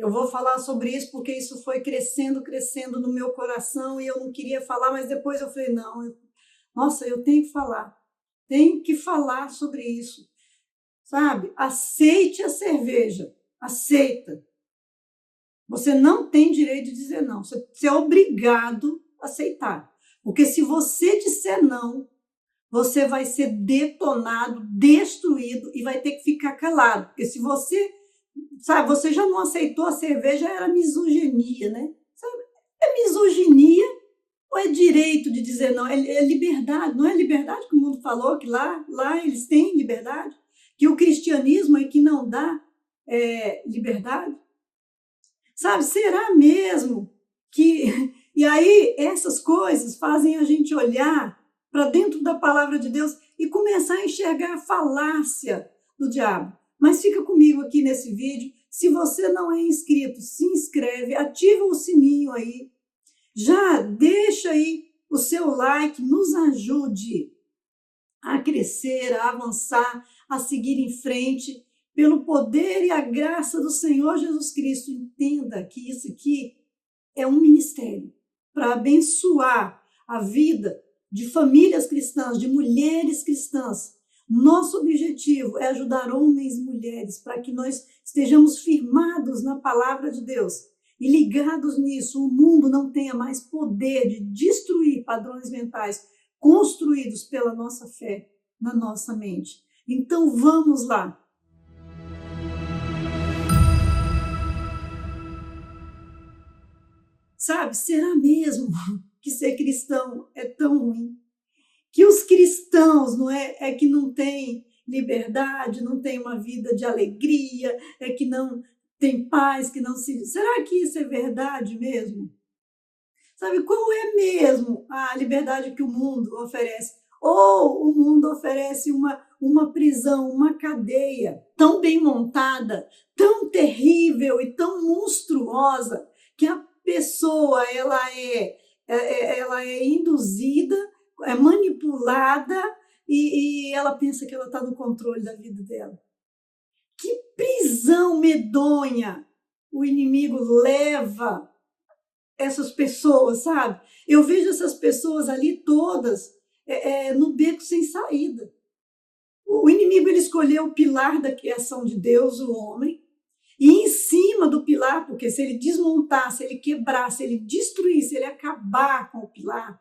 eu vou falar sobre isso porque isso foi crescendo, crescendo no meu coração e eu não queria falar, mas depois eu falei, não, nossa, eu tenho que falar sobre isso, sabe? Aceite a cerveja, aceita. Você não tem direito de dizer não, você é obrigado a aceitar. Porque se você disser não, você vai ser detonado, destruído e vai ter que ficar calado. Porque se você, sabe, você já não aceitou a cerveja, era misoginia, né? Sabe? É misoginia ou é direito de dizer não? É liberdade, não é liberdade que o mundo falou, que lá eles têm liberdade? Que o cristianismo é que não dá liberdade? Sabe, será mesmo que... E aí essas coisas fazem a gente olhar para dentro da palavra de Deus e começar a enxergar a falácia do diabo. Mas fica comigo aqui nesse vídeo. Se você não é inscrito, se inscreve, ativa o sininho aí. Já deixa aí o seu like, nos ajude a crescer, a avançar, a seguir em frente. Pelo poder e a graça do Senhor Jesus Cristo, entenda que isso aqui é um ministério para abençoar a vida de famílias cristãs, de mulheres cristãs. Nosso objetivo é ajudar homens e mulheres para que nós estejamos firmados na palavra de Deus e ligados nisso. O mundo não tenha mais poder de destruir padrões mentais construídos pela nossa fé na nossa mente. Então vamos lá. Sabe, será mesmo que ser cristão é tão ruim? Que os cristãos é que não têm liberdade, não têm uma vida de alegria, é que não tem paz, que não se... Será que isso é verdade mesmo? Sabe, qual é mesmo a liberdade que o mundo oferece? Ou o mundo oferece uma prisão, uma cadeia tão bem montada, tão terrível e tão monstruosa, que a pessoa ela é induzida, é manipulada e ela pensa que ela está no controle da vida dela. Que prisão medonha o inimigo leva essas pessoas, sabe? Eu vejo essas pessoas ali todas no beco sem saída. O inimigo ele escolheu o pilar da criação de Deus, o homem, e em cima do pilar, porque se ele desmontar, se ele quebrar, se ele destruir, se ele acabar com o pilar,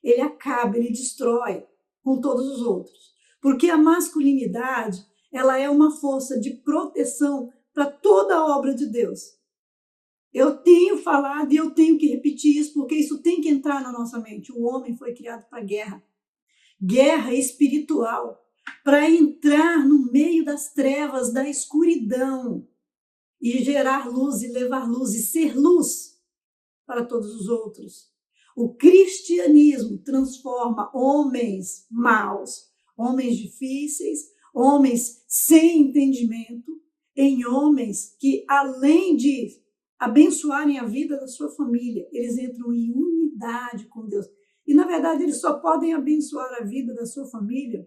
ele acaba, ele destrói com todos os outros. Porque a masculinidade, ela é uma força de proteção para toda a obra de Deus. Eu tenho falado e eu tenho que repetir isso, porque isso tem que entrar na nossa mente. O homem foi criado para guerra. Guerra espiritual, para entrar no meio das trevas, da escuridão, e gerar luz e levar luz e ser luz para todos os outros. O cristianismo transforma homens maus, homens difíceis, homens sem entendimento, em homens que, além de abençoarem a vida da sua família, eles entram em unidade com Deus. E, na verdade, eles só podem abençoar a vida da sua família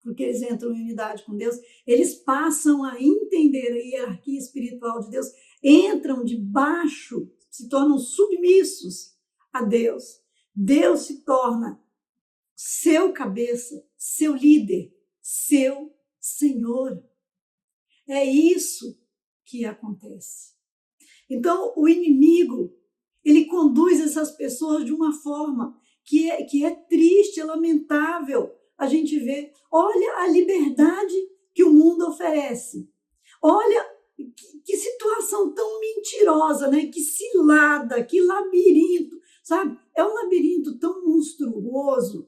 porque eles entram em unidade com Deus, eles passam a entender a hierarquia espiritual de Deus, entram debaixo, se tornam submissos a Deus. Deus se torna seu cabeça, seu líder, seu Senhor. É isso que acontece. Então, o inimigo, ele conduz essas pessoas de uma forma que é triste, é lamentável. A gente vê, olha a liberdade que o mundo oferece. Olha que situação tão mentirosa, né? Que cilada, que labirinto, sabe? É um labirinto tão monstruoso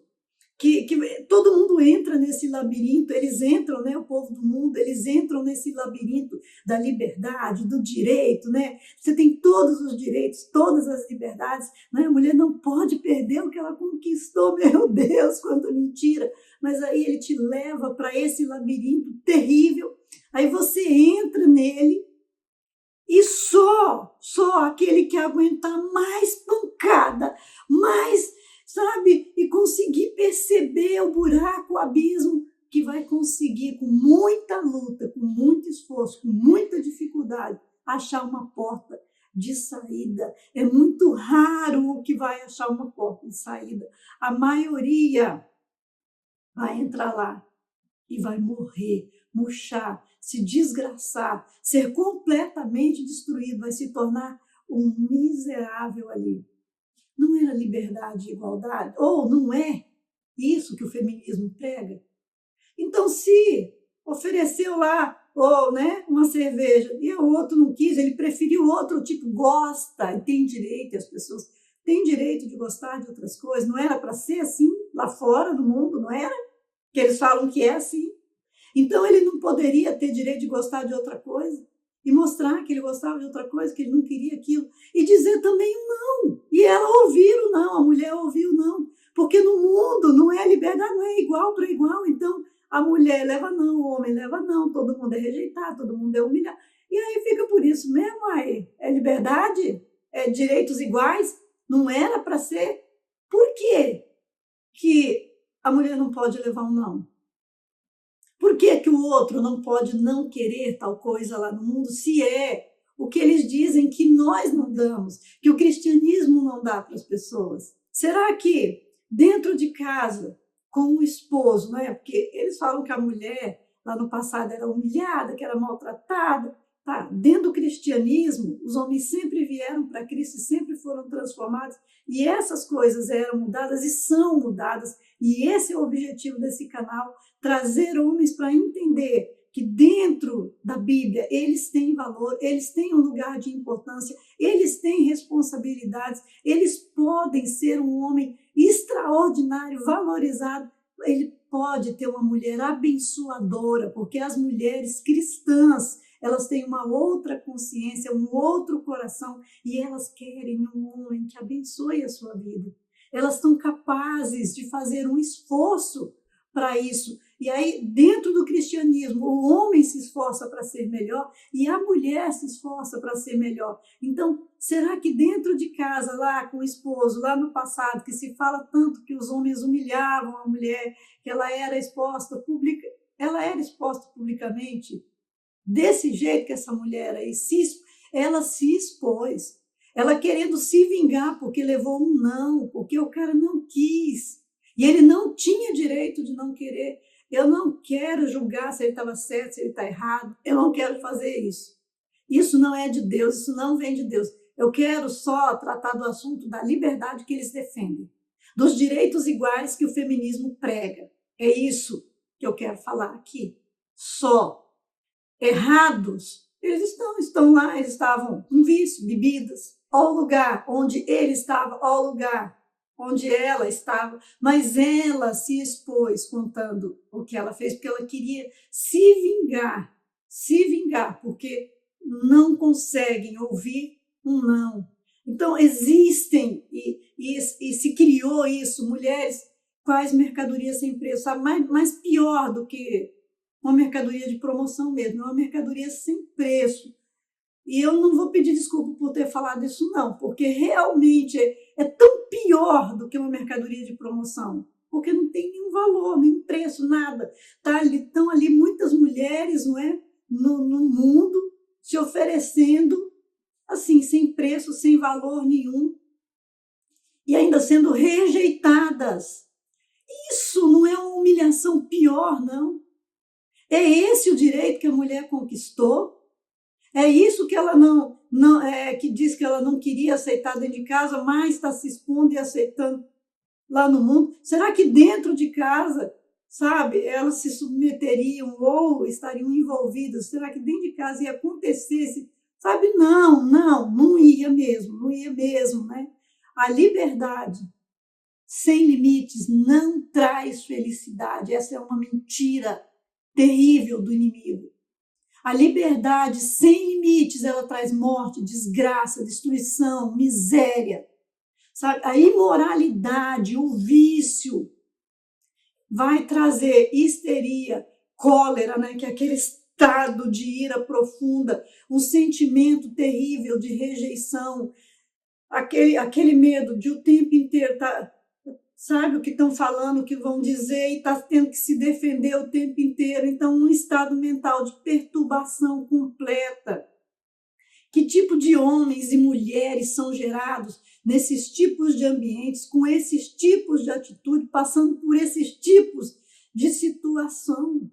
que todo mundo entra nesse labirinto, eles entram, né? O povo do mundo, eles entram nesse labirinto da liberdade, do direito, né? Você tem todos os direitos, todas as liberdades, né? A mulher não pode perder o que ela conquistou, meu Deus, quanta mentira! Mas aí ele te leva para esse labirinto terrível, aí você entra nele e só aquele que aguentar mais pancada, mais, sabe, e conseguir perceber o buraco, o abismo, que vai conseguir, com muita luta, com muito esforço, com muita dificuldade, achar uma porta de saída. É muito raro o que vai achar uma porta de saída. A maioria vai entrar lá e vai morrer, murchar, se desgraçar, ser completamente destruído, vai se tornar um miserável ali. Não era liberdade e igualdade? Ou não é isso que o feminismo prega? Então, se ofereceu lá, ou, né, uma cerveja e o outro não quis, ele preferiu outro tipo, gosta, e tem direito, as pessoas têm direito de gostar de outras coisas, não era para ser assim lá fora do mundo, não era? Que eles falam que é assim. Então, ele não poderia ter direito de gostar de outra coisa e mostrar que ele gostava de outra coisa, que ele não queria aquilo, e dizer também não. E ela ouvir o não, a mulher ouviu o não, porque no mundo não é liberdade, não é igual para igual. Então, a mulher leva não, o homem leva não, todo mundo é rejeitado, todo mundo é humilhado. E aí fica por isso mesmo, aí. É liberdade? É direitos iguais? Não era para ser? Por quê que a mulher não pode levar um não? Por que que o outro não pode não querer tal coisa lá no mundo, se é o que eles dizem que nós não damos, que o cristianismo não dá para as pessoas? Será que dentro de casa, com o esposo, né? Porque eles falam que a mulher lá no passado era humilhada, que era maltratada. Tá? Dentro do cristianismo, os homens sempre vieram para Cristo e sempre foram transformados, e essas coisas eram mudadas e são mudadas, e esse é o objetivo desse canal, trazer homens para entender que dentro da Bíblia eles têm valor, eles têm um lugar de importância, eles têm responsabilidades, eles podem ser um homem extraordinário, valorizado, ele pode ter uma mulher abençoadora, porque as mulheres cristãs, elas têm uma outra consciência, um outro coração, e elas querem um homem que abençoe a sua vida. Elas estão capazes de fazer um esforço para isso. E aí, dentro do cristianismo, o homem se esforça para ser melhor e a mulher se esforça para ser melhor. Então, será que dentro de casa, lá com o esposo, lá no passado, que se fala tanto que os homens humilhavam a mulher, que ela era exposta publicamente, desse jeito que essa mulher aí, ela se expôs, ela querendo se vingar porque levou um não, porque o cara não quis, e ele não tinha direito de não querer. Eu não quero julgar se ele estava certo, se ele está errado, eu não quero fazer isso. Isso não é de Deus, isso não vem de Deus. Eu quero só tratar do assunto da liberdade que eles defendem, dos direitos iguais que o feminismo prega. É isso que eu quero falar aqui. Só. Errados, eles estão lá, eles estavam com vício, bebidas, ao lugar onde ele estava, ao lugar onde ela estava, mas ela se expôs contando o que ela fez, porque ela queria se vingar, porque não conseguem ouvir um não. Então, existem, e se criou isso, mulheres quais mercadorias sem preço, sabe? Mais pior do que uma mercadoria de promoção mesmo, é uma mercadoria sem preço. E eu não vou pedir desculpa por ter falado isso, não, porque realmente é tão pior do que uma mercadoria de promoção, porque não tem nenhum valor, nenhum preço, nada. Estão ali muitas mulheres, não é, no mundo se oferecendo assim, sem preço, sem valor nenhum, e ainda sendo rejeitadas. Isso não é uma humilhação pior, não? É esse o direito que a mulher conquistou? É isso que ela que diz que ela não queria aceitar dentro de casa, mas está se expondo e aceitando lá no mundo? Será que dentro de casa, sabe, elas se submeteriam ou estariam envolvidas? Será que dentro de casa ia acontecer? Sabe, não ia mesmo, né? A liberdade sem limites não traz felicidade. Essa é uma mentira terrível do inimigo. A liberdade sem limites, ela traz morte, desgraça, destruição, miséria. Sabe? A imoralidade, o vício, vai trazer histeria, cólera, né? Que é aquele estado de ira profunda, um sentimento terrível de rejeição, aquele medo de o tempo inteiro sabe o que estão falando, o que vão dizer, e está tendo que se defender o tempo inteiro. Então, um estado mental de perturbação completa. Que tipo de homens e mulheres são gerados nesses tipos de ambientes, com esses tipos de atitude, passando por esses tipos de situação.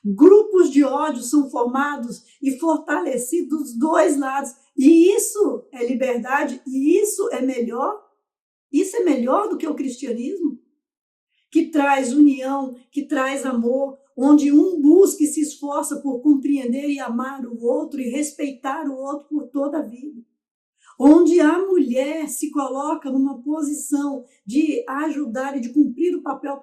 Grupos de ódio são formados e fortalecidos dos dois lados. E isso é liberdade, e isso é melhor. Isso é melhor do que o cristianismo, que traz união, que traz amor, onde um busca e se esforça por compreender e amar o outro e respeitar o outro por toda a vida. Onde a mulher se coloca numa posição de ajudar e de cumprir o papel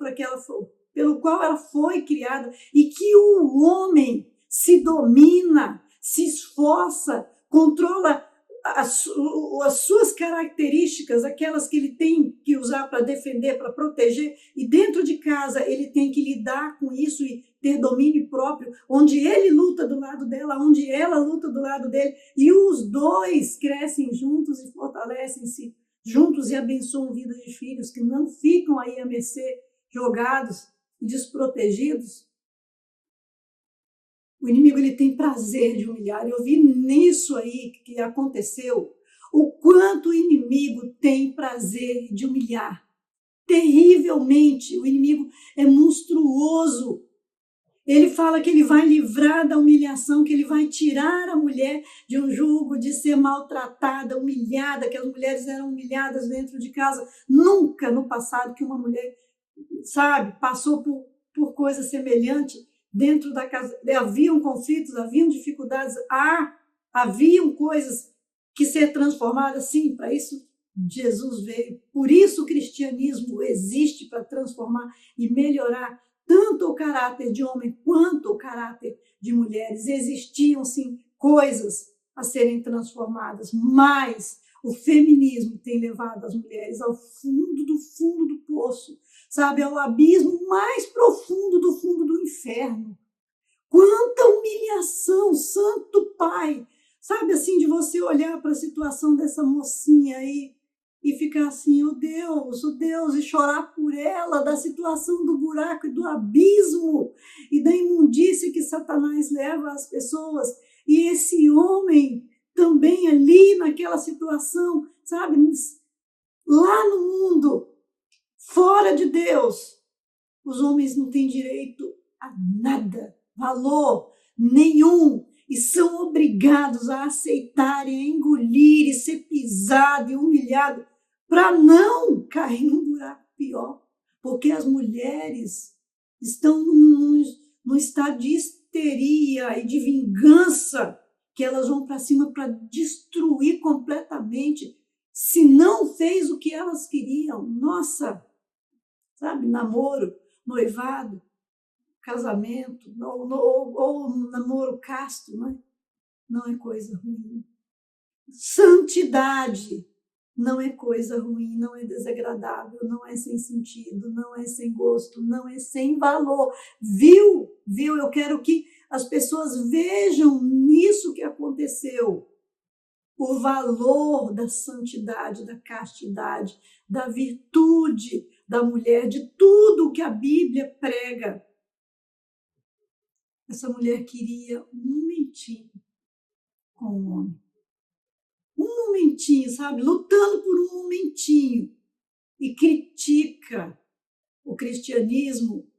pelo qual ela foi criada, e que o homem se domina, se esforça, controla as suas características, aquelas que ele tem que usar para defender, para proteger, e dentro de casa ele tem que lidar com isso e ter domínio próprio, onde ele luta do lado dela, onde ela luta do lado dele, e os dois crescem juntos e fortalecem-se juntos e abençoam vidas de filhos que não ficam aí à mercê, jogados e desprotegidos. O inimigo ele tem prazer de humilhar. Eu vi nisso aí que aconteceu, o quanto o inimigo tem prazer de humilhar. Terrivelmente, o inimigo é monstruoso. Ele fala que ele vai livrar da humilhação, que ele vai tirar a mulher de um jugo, de ser maltratada, humilhada, que as mulheres eram humilhadas dentro de casa. Nunca no passado que uma mulher, passou por coisa semelhante dentro da casa. Haviam conflitos, haviam dificuldades, haviam coisas que ser transformadas, sim, para isso Jesus veio. Por isso o cristianismo existe, para transformar e melhorar tanto o caráter de homem quanto o caráter de mulheres. Existiam, sim, coisas a serem transformadas, mas o feminismo tem levado as mulheres ao fundo do poço, ao abismo mais profundo do fundo do inferno. Quanta humilhação, Santo Pai! De você olhar para a situação dessa mocinha aí e ficar assim, oh Deus, e chorar por ela, da situação do buraco e do abismo e da imundícia que Satanás leva às pessoas. E esse homem também ali naquela situação, lá no mundo, fora de Deus, os homens não têm direito a nada, valor nenhum, e são obrigados a aceitar e a engolir e ser pisado e humilhado para não cair num buraco pior, porque as mulheres estão num estado de histeria e de vingança, que elas vão para cima para destruir completamente, se não fez o que elas queriam. Nossa, namoro, noivado, casamento, ou namoro casto, não é coisa ruim. Santidade não é coisa ruim, não é desagradável, não é sem sentido, não é sem gosto, não é sem valor. Viu? Eu quero que as pessoas vejam nisso que aconteceu o valor da santidade, da castidade, da virtude da mulher, de tudo que a Bíblia prega. Essa mulher queria um momentinho com o homem. Um momentinho, lutando por um momentinho. E critica o cristianismo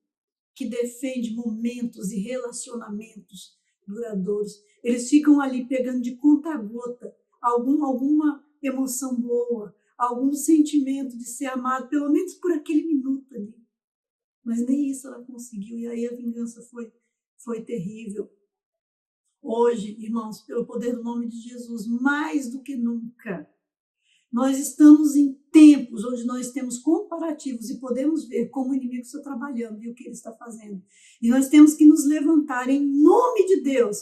que defende momentos e relacionamentos duradouros. Eles ficam ali pegando de conta-gota alguma emoção boa, algum sentimento de ser amado, pelo menos por aquele minuto ali. Mas nem isso ela conseguiu, e aí a vingança foi terrível. Hoje, irmãos, pelo poder do nome de Jesus, mais do que nunca, nós estamos em tempos onde nós temos comparativos e podemos ver como o inimigo está trabalhando e o que ele está fazendo. E nós temos que nos levantar em nome de Deus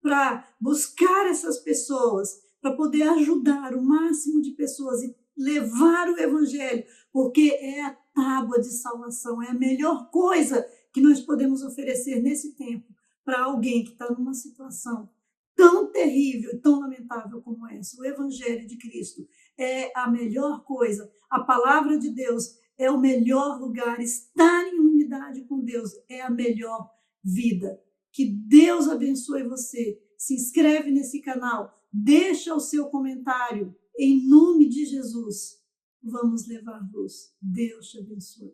para buscar essas pessoas, para poder ajudar o máximo de pessoas e levar o evangelho, porque é a tábua de salvação, é a melhor coisa que nós podemos oferecer nesse tempo para alguém que está numa situação tão terrível e tão lamentável como essa. O Evangelho de Cristo é a melhor coisa. A palavra de Deus é o melhor lugar. Estar em unidade com Deus é a melhor vida. Que Deus abençoe você se inscreve nesse canal, deixa o seu comentário. Em nome de Jesus, vamos levar luz. Deus te abençoe.